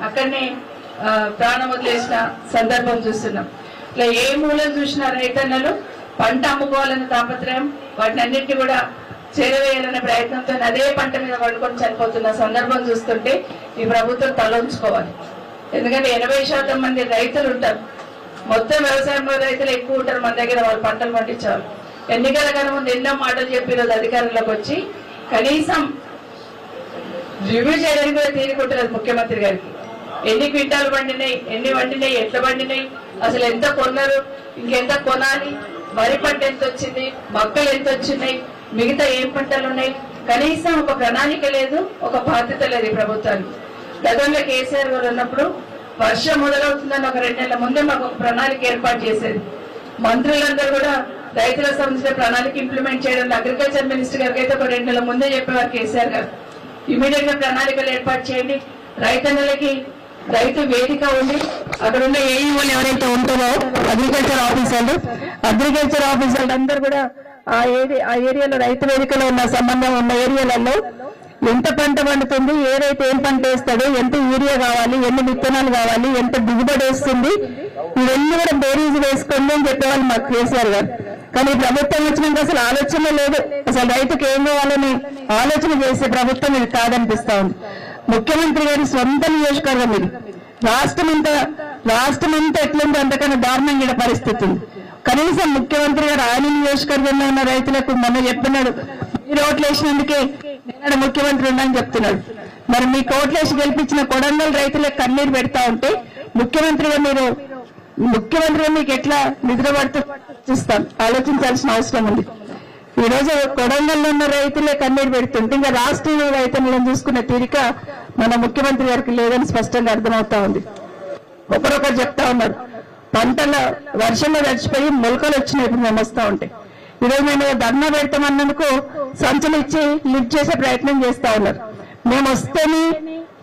అక్కడనే ప్రాణం వదిలేసిన సందర్భం చూస్తున్నాం. ఇట్లా ఏ మూలం చూసినా రైతన్నలు పంట అమ్ముకోవాలన్న తాపత్రయం, వాటిని అన్నింటినీ కూడా చేరవేయాలనే ప్రయత్నంతో అదే పంట మీద పడుకొని చనిపోతున్న సందర్భం చూస్తుంటే ఈ ప్రభుత్వం తలంచుకోవాలి. ఎందుకంటే 80% మంది రైతులు ఉంటారు, మొత్తం వ్యవసాయంలో రైతులు ఎక్కువ ఉంటారు మన దగ్గర, వాళ్ళు పంటలు పండించారు. ఎన్నికల కన్నా ముందు ఎన్నో మాటలు చెప్పి రోజు అధికారంలోకి వచ్చి కనీసం రివ్యూ చేయడానికి కూడా తీరుకుంటున్నారు ముఖ్యమంత్రి గారికి. ఎన్ని క్వింటాలు పండినాయి, ఎన్ని వండినాయి, ఎట్లా పండినాయి, అసలు ఎంత కొన్నారు, ఇంకెంత కొనాలి, వరి పంట ఎంత వచ్చింది, మొక్కలు ఎంత వచ్చినాయి, మిగతా ఏం పంటలు ఉన్నాయి, కనీసం ఒక ప్రణాళిక లేదు, ఒక బాధ్యత లేదు ఈ ప్రభుత్వానికి. గతంలో కేసీఆర్ గారు ఉన్నప్పుడు వర్షం మొదలవుతుందని ఒక 2 నెలల ముందే మాకు ఒక ప్రణాళిక ఏర్పాటు చేసేది. మంత్రులందరూ కూడా రైతులకు సంబంధించిన ప్రణాళిక ఇంప్లిమెంట్ చేయడం అగ్రికల్చర్ మినిస్టర్ గారికి అయితే ఒక 2 నెలల ముందే చెప్పేవారు కేసీఆర్ గారు. ఇమీడియట్ గా ప్రణాళికలు ఏర్పాటు చేయండి, రైతన్నలకి రైతు వేదిక ఉంది, అక్కడ ఉన్న ఏఈఓలు ఎవరైతే ఉంటారో అగ్రికల్చర్ ఆఫీసర్లు అందరూ కూడా ఆ ఏరియాలో రైతు వేదికలో ఉన్న సంబంధం ఉన్న ఏరియాలలో ఎంత పంట పండుతుంది, ఏ రైతు ఏం పంట వేస్తాడు, ఎంత యూరియా కావాలి, ఎన్ని విత్తనాలు కావాలి, ఎంత దిగుబడి వస్తుంది, ఇవన్నీ కూడా బేరీజ్ వేసుకోండి అని చెప్పేవాళ్ళు మాకు కేసీఆర్ గారు. కానీ ప్రభుత్వం వచ్చినాక అసలు ఆలోచన లేదు, అసలు రైతుకి ఏం కావాలని ఆలోచన చేసే ప్రభుత్వం ఇది కాదనిపిస్తా ఉంది. ముఖ్యమంత్రి గారి సొంత నియోజకవర్గం ఇది, రాష్ట్రం అంతా ఎట్లుంది అంతకన్నా దారుణంగా పరిస్థితి ఉంది. కనీసం ముఖ్యమంత్రి గారు ఆయన నియోజకవర్గంలో ఉన్న రైతులకు మొన్న చెప్తున్నాడు, మీరు ఓట్లు వేసినందుకే నేను ముఖ్యమంత్రి ఉన్నాను చెప్తున్నాడు. మరి మీ కోట్లేసి గెలిపించిన కొడంగల్ రైతులకు కన్నీరు పెడతా ఉంటే ముఖ్యమంత్రిగా మీకు ఎట్లా నిద్ర పడుతూ చూస్తాం, ఆలోచించాల్సిన అవసరం ఉంది. ఈ రోజు కొడంగల్లో ఉన్న రైతులే కన్నీరు పెడుతుంటే ఇంకా రాష్ట్రీయ రైతులను చూసుకునే తీరిక మన ముఖ్యమంత్రి గారికి లేదని స్పష్టంగా అర్థమవుతా ఉంది. ఒకరొకరు చెప్తా ఉన్నారు, పంటల వర్షంలో తడిచిపోయి మొలకలు వచ్చినప్పుడు మేము వస్తా ఉంటాయి. ఈరోజు మేము ధర్నా పెడతామన్నందుకు సంచులు ఇచ్చి లిఫ్ట్ చేసే ప్రయత్నం చేస్తా ఉన్నారు. మేము వస్తేనే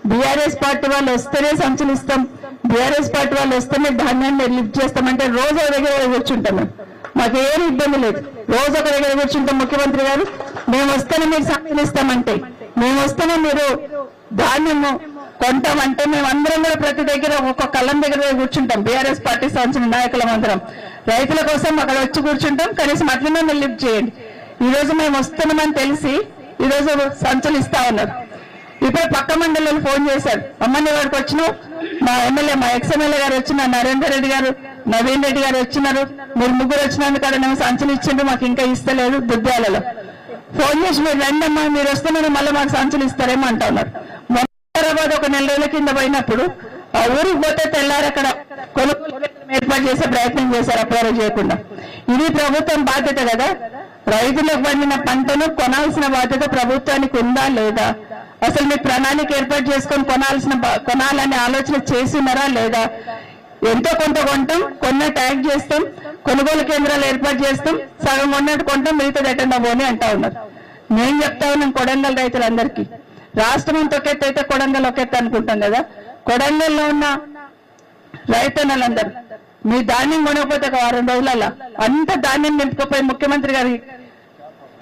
బీఆర్ఎస్ పార్టీ వాళ్ళు వస్తేనే సంచులు ఇస్తాం, బీఆర్ఎస్ పార్టీ వాళ్ళు వస్తేనే ధాన్యాన్ని లిఫ్ట్ చేస్తామంటే రోజు ఒక దగ్గర కూర్చుంటాం. మాకు ఏమి ఇబ్బంది లేదు, రోజు ఒక దగ్గర కూర్చుంటాం. ముఖ్యమంత్రి గారు మేము వస్తేనే మీరు సంచులు ఇస్తామంటే, మేము వస్తేనే మీరు ధాన్యము కొంటామంటే మేమందరం కూడా ప్రతి దగ్గర ఒక్కొక్క కళ్ళం దగ్గర కూర్చుంటాం. బీఆర్ఎస్ పార్టీ సంబంధించిన నాయకులం అందరం రైతుల కోసం అక్కడ వచ్చి కూర్చుంటాం. కనీసం అట్లనే మీరు లిఫ్ట్ చేయండి. ఈ రోజు మేము వస్తున్నామని తెలిసి ఈ రోజు సంచులు ఇస్తా ఉన్నారు. ఇప్పుడు పక్క మండలిలో ఫోన్ చేశారు, అమ్మని వాడికి వచ్చినావు, మా ఎమ్మెల్యే మా ఎక్స్ఎమ్మెల్యే గారు వచ్చినారు, నరేందర్ రెడ్డి గారు, నవీన్ రెడ్డి గారు వచ్చినారు, మీరు ముగ్గురు వచ్చినందుకు అక్కడ మేము సంచులు ఇచ్చిండ్రు, మాకు ఇంకా ఇస్తలేదు. దుద్యాలలో ఫోన్ చేసి మీరు రండమ్మా, మీరు వస్తున్నారు మళ్ళీ మాకు సంచులు ఇస్తారేమో అంటా ఉన్నారు. హైదరాబాద్ ఒక 4 రోజుల కింద పోయినప్పుడు ఆ ఊరికి పోతే తెల్లారు అక్కడ కొనుగోలు ఏర్పాటు చేసే ప్రయత్నం చేశారు, అప్రూవ్ చేయకుండా. ఇది ప్రభుత్వం బాధ్యత కదా, రైతులకు పండిన పంటను కొనాల్సిన బాధ్యత ప్రభుత్వానికి ఉందా లేదా, అసలు మీరు ప్రణాళిక ఏర్పాటు చేసుకొని కొనాలనే ఆలోచన చేస్తున్నారా లేదా, ఎంతో కొంత కొంటాం, కొన్న ట్యాగ్ చేస్తాం, కొనుగోలు కేంద్రాలు ఏర్పాటు చేస్తాం, సగం కొన్నట్టు కొంటాం, మిగతా ఎట్టండా పోనీ అంటా ఉన్నారు. నేను చెప్తా ఉన్నాం కొడంగల్ రైతులందరికీ, రాష్ట్రం అంత ఒకెత్త అయితే కొడంగల్ ఒకెత్త అనుకుంటాం కదా, కొడంగల్లో ఉన్న రైతన్నలందరూ మీ ధాన్యం కొనకపోతే ఒక 4 రోజులలో అంత ధాన్యం నింపుకపోయి ముఖ్యమంత్రి గారి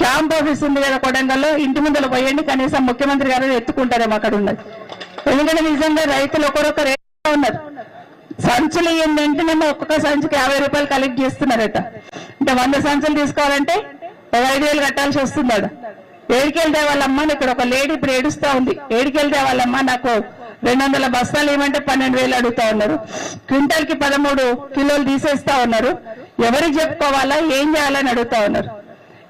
క్యాంప్ ఆఫీస్ ఉంది కదా కొడంగల్లో, ఇంటి ముందర పోయండి, కనీసం ముఖ్యమంత్రి గారు ఎత్తుకుంటారేమో అక్కడ ఉన్నది. ఎందుకంటే నిజంగా రైతులు ఒకరొకరు ఉన్నారు. సంచులు వెంటనే ఒక్కొక్క సంచికి 50 రూపాయలు కలెక్ట్ చేస్తున్నారట. అంటే 100 సంచులు తీసుకోవాలంటే 5,000 కట్టాల్సి వస్తున్నాడు. ఏడికెళ్తే వాళ్ళమ్మ, ఇక్కడ ఒక లేడీ ఇప్పుడు ఏడుస్తా ఉంది, ఏడికెళ్తే వాళ్ళమ్మ నాకు 200 బస్తాలు ఇవ్వమంటే 12,000 అడుగుతా ఉన్నారు, క్వింటాల్ కి 13 కిలోలు తీసేస్తా ఉన్నారు, ఎవరికి చెప్పుకోవాలా, ఏం చేయాలని అడుగుతా ఉన్నారు.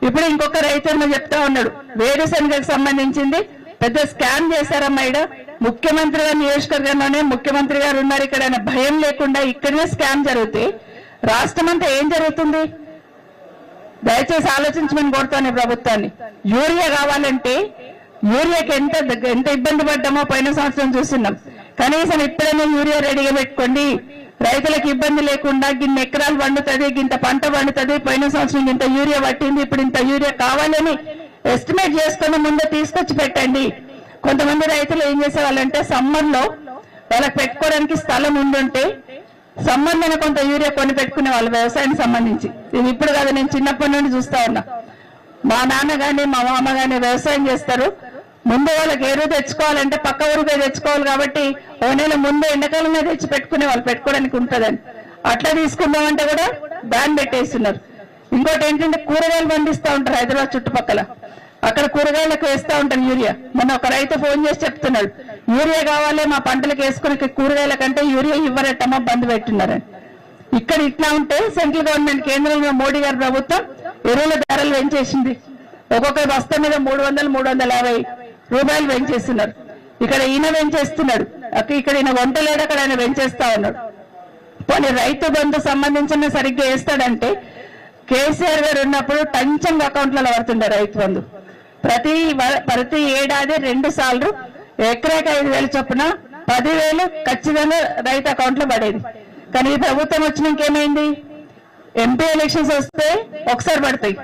ఇప్పుడు ఇంకొక రైతన్న చెప్తా ఉన్నాడు, వేరుశనగకు సంబంధించింది పెద్ద స్కామ్ చేశారమ్మా, ఇక్కడ ముఖ్యమంత్రి గారి నియోజకవర్గంలోనే ముఖ్యమంత్రి గారు ఉన్నారు, ఇక్కడ భయం లేకుండా ఇక్కడనే స్కామ్ జరిగితే రాష్ట్రం అంతా ఏం జరుగుతుంది? దయచేసి ఆలోచించమని కోరుతాను ప్రభుత్వాన్ని. యూరియా కావాలంటే యూరియాకి ఎంత ఇబ్బంది పడ్డామో పోయిన సంవత్సరం చూస్తున్నాం. కనీసం ఇప్పుడైనా యూరియా రెడీగా పెట్టుకోండి, రైతులకు ఇబ్బంది లేకుండా గిన్ని ఎకరాలు పండుతుంది, గింత పంట పండుతుంది, పోయిన సంవత్సరం ఇంత యూరియా పట్టింది, ఇప్పుడు ఇంత యూరియా కావాలని ఎస్టిమేట్ చేసుకుని ముందే తీసుకొచ్చి పెట్టండి. కొంతమంది రైతులు ఏం చేసేవాళ్ళంటే సమ్మర్ లో వాళ్ళకి పెట్టుకోవడానికి స్థలం ఉండుంటే సమ్మర్ కొంత యూరియా కొని పెట్టుకునే వాళ్ళు వ్యవసాయానికి సంబంధించి. ఇది ఇప్పుడు కాదు, నేను చిన్నప్పటి నుండి చూస్తా ఉన్నా. మా నాన్న గాని మా మామ గాని వ్యవసాయం చేస్తారు, ముందు వాళ్ళకి ఎరువు తెచ్చుకోవాలంటే పక్క ఊరికే తెచ్చుకోవాలి కాబట్టి ఓ నెల ముందు ఎండాకాలమే తెచ్చి పెట్టుకునే వాళ్ళు పెట్టుకోవడానికి ఉంటుందని అట్లా తీసుకుందామంటే కూడా బ్యాన్ పెట్టేస్తున్నారు. ఇంకోటి ఏంటంటే కూరగాయలు పండిస్తూ ఉంటారు హైదరాబాద్ చుట్టుపక్కల, అక్కడ కూరగాయలకు వేస్తూ ఉంటారు యూరియా. మొన్న ఒక రైతు ఫోన్ చేసి చెప్తున్నాడు, యూరియా కావాలి మా పంటలకు వేసుకునే కూరగాయల కంటే యూరియా ఇవ్వరట్టమా బంద్ పెట్టున్నారని. ఇక్కడ ఇట్లా ఉంటే సెంట్రల్ గవర్నమెంట్ కేంద్రంలో మోడీ గారి ప్రభుత్వం ఎరువుల ధరలు పెంచేసింది. ఒక్కొక్క బస్తా మీద 300-350 రూపాయలు పెంచేస్తున్నారు. ఇక్కడ ఈయన పెంచేస్తున్నాడు, ఇక్కడ ఈయన వంటలేడు, అక్కడ ఆయన పెంచేస్తా ఉన్నాడు. పోనీ రైతు బంధు సంబంధించిన సరిగ్గా వేస్తాడంటే కేసీఆర్ గారు ఉన్నప్పుడు టంచంగా అకౌంట్లలో పడుతుండే రైతు బంధు. ప్రతి ఏడాది 2 సార్లు ఎకరాకి 5,000 చొప్పున 10,000 ఖచ్చితంగా రైతు అకౌంట్ లో పడేది. కానీ ఈ ప్రభుత్వం వచ్చినాకేమైంది, ఎంపీ ఎలక్షన్స్ వస్తే ఒకసారి పడతాయి,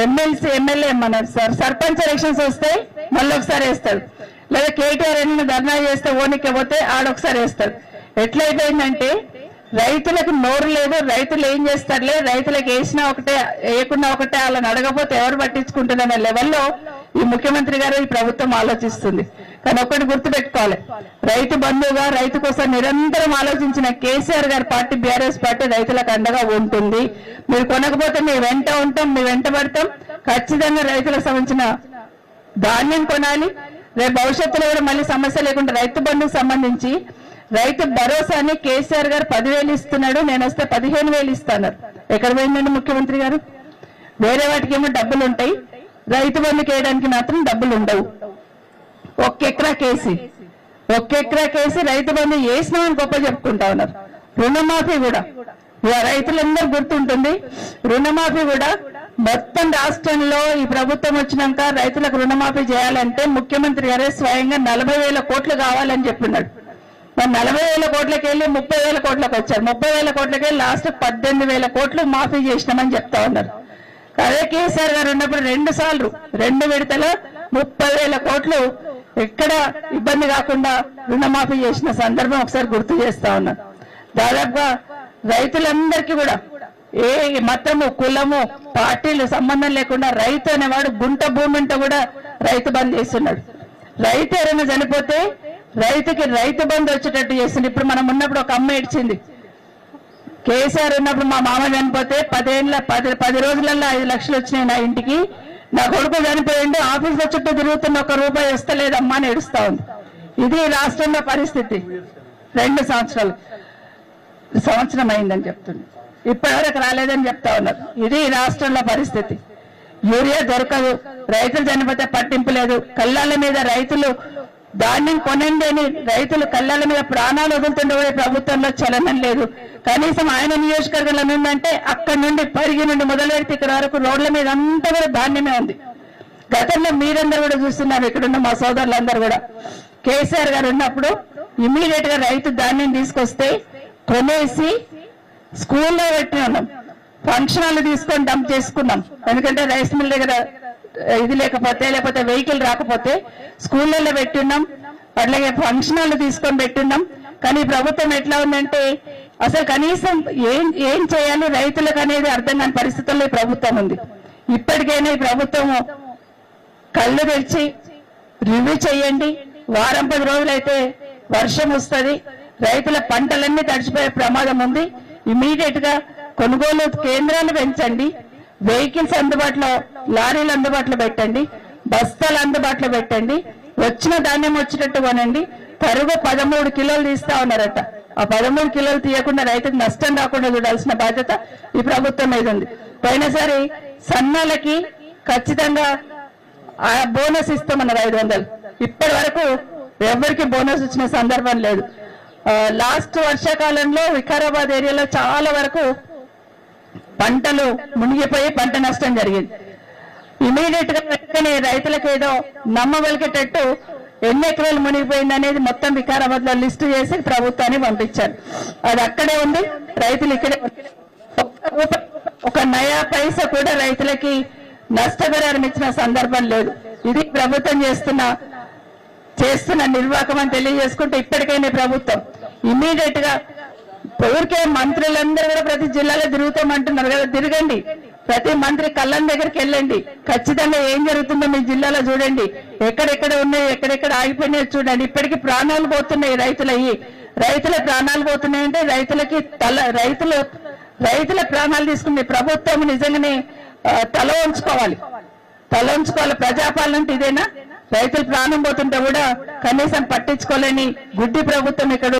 ఎమ్మెల్యే ఏమన్నారు సార్, సర్పంచ్ ఎలక్షన్స్ వస్తే మళ్ళీ ఒకసారి వేస్తాడు, లేదా కేటీఆర్ ఎన్ని ధర్నా చేస్తే ఓనికపోతే ఆడొకసారి వేస్తాడు. ఎట్లయిపోయిందంటే రైతులకు నోరు లేదు, రైతులు ఏం చేస్తారులే, రైతులకు వేసినా ఒకటే వేయకున్నా ఒకటే, వాళ్ళని అడగపోతే ఎవరు పట్టించుకుంటుందనే లెవెల్లో ఈ ముఖ్యమంత్రి గారు ఈ ప్రభుత్వం ఆలోచిస్తుంది. కానీ ఒకటి గుర్తుపెట్టుకోవాలి, రైతు బంధువుగా రైతు కోసం నిరంతరం ఆలోచించిన కేసీఆర్ గారి పార్టీ బీఆర్ఎస్ పార్టీ రైతులకు అండగా ఉంటుంది. మీరు కొనకపోతే మీ వెంట ఉంటాం, మీ వెంట పడతాం. ఖచ్చితంగా రైతులకు సంబంధించిన ధాన్యం కొనాలి. రేపు భవిష్యత్తులో కూడా మళ్ళీ సమస్య లేకుండా రైతు బంధుకు సంబంధించి రైతు భరోసాని కేసీఆర్ గారు 10,000 ఇస్తున్నాడు, నేను వస్తే 15,000 ఇస్తాను. ఎక్కడ పోయిందండి ముఖ్యమంత్రి గారు? వేరే వాటికి ఏమో డబ్బులు ఉంటాయి, రైతు బంధుకి వేయడానికి మాత్రం డబ్బులు ఉండవు. ఒక్క ఎకరా కేసి రైతు బంధు వేసినామని గొప్ప చెప్పుకుంటా ఉన్నారు. రుణమాఫీ కూడా రైతులందరూ గుర్తుంటుంది, రుణమాఫీ కూడా మొత్తం రాష్ట్రంలో ఈ ప్రభుత్వం వచ్చినాక రైతులకు రుణమాఫీ చేయాలంటే ముఖ్యమంత్రి గారే స్వయంగా 40,000 కోట్లు కావాలని చెప్పినాడు. మరి 40,000 కోట్లకి వెళ్ళి 30,000 కోట్లకు వచ్చారు. 30,000 కోట్లకి వెళ్ళి లాస్ట్ 18,000 కోట్లు మాఫీ చేసినామని చెప్తా ఉన్నారు. అదే కేసీఆర్ గారు ఉన్నప్పుడు 2 సార్లు 2 విడతలో 30,000 కోట్లు ఎక్కడ ఇబ్బంది కాకుండా రుణమాఫీ చేసిన సందర్భం ఒకసారి గుర్తు చేస్తా ఉన్నారు. దాదాపుగా రైతులందరికీ కూడా ఏ మతము కులము పార్టీలు సంబంధం లేకుండా రైతు అనేవాడు గుంట భూమి ఉంటే కూడా రైతు బంద్ చేస్తున్నాడు. రైతు ఎవరైనా చనిపోతే రైతుకి రైతు బంధు వచ్చేటట్టు చేస్తుంది. ఇప్పుడు మనం ఉన్నప్పుడు ఒక అమ్మ ఏడ్చింది, కేసీఆర్ ఉన్నప్పుడు మా మామ చనిపోతే 10 రోజులలో 5 లక్షలు వచ్చినాయి నా ఇంటికి, నా కొడుకు చనిపోయిండు, ఆఫీసులో చుట్టూ తిరుగుతున్న 1 రూపాయి వస్తలేదమ్మా అని ఏడుస్తా ఉంది. ఇది రాష్ట్రంలో పరిస్థితి. 2 సంవత్సరం అయిందని చెప్తుంది, ఇప్పటివరకు రాలేదని చెప్తా ఉన్నారు. ఇది రాష్ట్రంలో పరిస్థితి. యూరియా దొరకదు, రైతులు చనిపోతే పట్టింపు లేదు, కళ్ళాల మీద రైతులు ధాన్యం కొనండి అని రైతులు కళ్ళాల మీద ప్రాణాలు వదులుతుండే ప్రభుత్వంలో చలనం లేదు. కనీసం ఆయన నియోజకవర్గంలో ఉందంటే అక్కడి నుండి పరిగి నుండి మొదలు పెడితే ఇక్కడ వరకు రోడ్ల మీద అంతా కూడా ధాన్యమే ఉంది. గతంలో మీరందరూ కూడా చూస్తున్నారు, ఇక్కడున్న మా సోదరులందరూ కూడా కేసీఆర్ గారు ఉన్నప్పుడు ఇమ్మీడియట్ గా రైతు ధాన్యం తీసుకొస్తే కొనేసి స్కూల్లో పెట్టి ఉన్నాం, ఫంక్షన్ హాల్ తీసుకొని డంప్ చేసుకున్నాం. ఎందుకంటే రైస్ మిల్ దగ్గర ఇది లేకపోతే వెహికల్ రాకపోతే స్కూళ్ళల్లో పెట్టున్నాం, అట్లాగే ఫంక్షన్ హాల్ తీసుకొని పెట్టున్నాం. కానీ ప్రభుత్వం ఎట్లా ఉందంటే అసలు కనీసం ఏం చేయాలి రైతులకు అనేది అర్థం కాని పరిస్థితుల్లో ఈ ప్రభుత్వం ఉంది. ఇప్పటికైనా ఈ ప్రభుత్వం కళ్ళు తెరిచి రివ్యూ చేయండి. వారం 10 రోజులైతే వర్షం వస్తుంది, రైతుల పంటలన్నీ తడిచిపోయే ప్రమాదం ఉంది. ఇమీడియట్ గా కొనుగోలు కేంద్రాలు పెంచండి, వెహికల్స్ అందుబాటులో, లారీలు అందుబాటులో పెట్టండి, బస్తాలు అందుబాటులో పెట్టండి, వచ్చిన ధాన్యం వచ్చేటట్టు కొనండి. తరుగు 13 కిలోలు తీస్తా ఉన్నారట. ఆ 13 కిలోలు తీయకుండా రైతుకు నష్టం రాకుండా చూడాల్సిన బాధ్యత ఈ ప్రభుత్వం మీద ఉంది. పోయినసారి సన్నాలకి ఖచ్చితంగా ఆ బోనస్ ఇస్తామన్నారు 500. ఇప్పటి వరకు ఎవరికి బోనస్ ఇచ్చిన సందర్భం లేదు. లాస్ట్ వర్షాకాలంలో వికారాబాద్ ఏరియాలో చాలా వరకు పంటలు మునిగిపోయి పంట నష్టం జరిగింది. ఇమీడియట్ గా వెంటనే రైతులకు ఏదో నమ్మగలిగేటట్టు ఎన్ని ఎకరాలు మునిగిపోయింది అనేది మొత్తం వికారాబాద్ లో లిస్టు చేసి ప్రభుత్వాన్ని పంపించారు. అది అక్కడే ఉంది, రైతులు ఇక్కడే. ఒక నయా పైసా కూడా రైతులకి నష్టపరిహారం ఇచ్చిన సందర్భం లేదు. ఇది ప్రభుత్వం చేస్తున్న నిర్వాహకం అని తెలియజేసుకుంటే ఇప్పటికైనా ప్రభుత్వం ఇమీడియట్ గా ఊరికే మంత్రులందరూ కూడా ప్రతి జిల్లాలో తిరుగుతామంటున్నారు కదా, తిరగండి. ప్రతి మంత్రి కళ్ళం దగ్గరికి వెళ్ళండి, ఖచ్చితంగా ఏం జరుగుతుందో మీ జిల్లాలో చూడండి, ఎక్కడెక్కడ ఉన్నాయి ఎక్కడెక్కడ ఆగిపోయినాయో చూడండి. ఇప్పటికీ ప్రాణాలు పోతున్నాయి రైతుల ప్రాణాలు పోతున్నాయంటే రైతుల ప్రాణాలు తీసుకునే ప్రభుత్వం నిజంగానే తల ఉంచుకోవాలి. ప్రజాపాలన అంటే ఇదేనా? రైతులు ప్రాణం పోతుంటే కూడా కనీసం పట్టించుకోలేని గుడ్డి ప్రభుత్వం ఇక్కడ